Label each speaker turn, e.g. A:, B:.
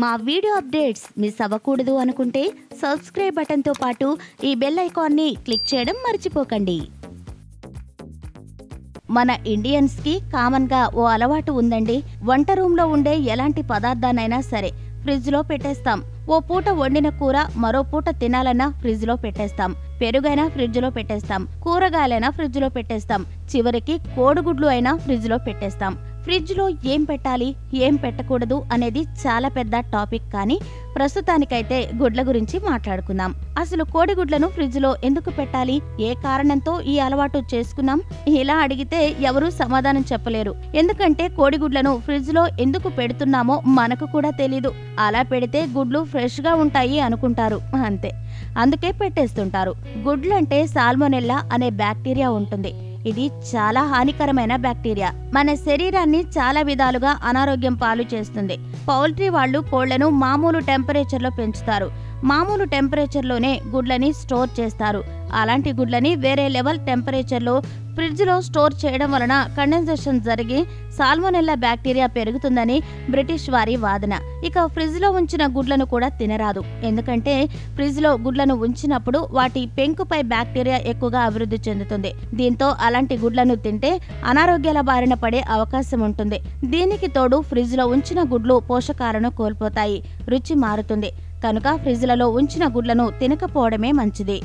A: మా video updates miss అవ్వకూడదు అనుకుంటే సబ్స్క్రైబ్ బటన్తో పాటు ఈ బెల్ ఐకాన్ని క్లిక్ చేయడం మర్చిపోకండి. మన ఇండియన్స్కి కామన్గా ఓ అలవాటు ఉందండి. వంట రూమ్లో ఉండే ఎలాంటి పదార్థానైనా సరే ఫ్రిడ్జ్లో పెట్టేస్తాం. ఓ పూట వండిన కూర మరో పూట తినాలన్నా ఫ్రిడ్జ్లో పెట్టేస్తాం. పెరుగైనా ఫ్రిడ్జ్లో పెట్టేస్తాం. కూరగాయలైనా ఫ్రిడ్జ్లో పెట్టేస్తాం. చివరికి కోడిగుడ్లు అయినా ఫ్రిడ్జ్లో పెట్టేస్తాం. ఫ్రిడ్జ్లో ఏం పెట్టాలి, ఏం పెట్టకూడదు అనేది చాలా పెద్ద టాపిక్. కానీ ప్రస్తుతానికైతే గుడ్ల గురించి మాట్లాడుకుందాం. అసలు కోడిగుడ్లను ఫ్రిడ్జ్లో ఎందుకు పెట్టాలి, ఏ కారణంతో ఈ అలవాటు చేసుకున్నాం? ఇలా అడిగితే ఎవరూ సమాధానం చెప్పలేరు. ఎందుకంటే కోడిగుడ్లను ఫ్రిడ్జ్లో ఎందుకు పెడుతున్నామో మనకు కూడా తెలీదు. అలా పెడితే గుడ్లు ఫ్రెష్గా ఉంటాయి అనుకుంటారు, అంతే. అందుకే పెట్టేస్తుంటారు. గుడ్లంటే సాల్మొనెల్లా అనే బ్యాక్టీరియా ఉంటుంది. ఇది చాలా హానికరమైన బ్యాక్టీరియా. మన శరీరాన్ని చాలా విధాలుగా అనారోగ్యం పాలు చేస్తుంది. పౌల్ట్రీ వాళ్ళు కోళ్లను మామూలు టెంపరేచర్లో పెంచుతారు. మామూలు టెంపరేచర్లోనే గుడ్లని స్టోర్ చేస్తారు. అలాంటి గుడ్లని వేరే లెవెల్ టెంపరేచర్లో ఫ్రిడ్జ్లో స్టోర్ చేయడం వలన కండెన్సేషన్ జరిగి సాల్మొనెల్లా బ్యాక్టీరియా పెరుగుతుందని బ్రిటిష్ వారి వాదన. ఇక ఫ్రిడ్జ్లో ఉంచిన గుడ్లను కూడా తినరాదు. ఎందుకంటే ఫ్రిడ్జ్లో గుడ్లను ఉంచినప్పుడు వాటి పెంకుపై బ్యాక్టీరియా ఎక్కువగా అభివృద్ధి చెందుతుంది. దీంతో అలాంటి గుడ్లను తింటే అనారోగ్యాల బారిన పడే అవకాశం ఉంటుంది. దీనికి తోడు ఫ్రిడ్జ్లో ఉంచిన గుడ్లు పోషకాలను కోల్పోతాయి, రుచి మారుతుంది. కనుక ఫ్రిడ్జ్లలో ఉంచిన గుడ్లను తినకపోవడమే మంచిది.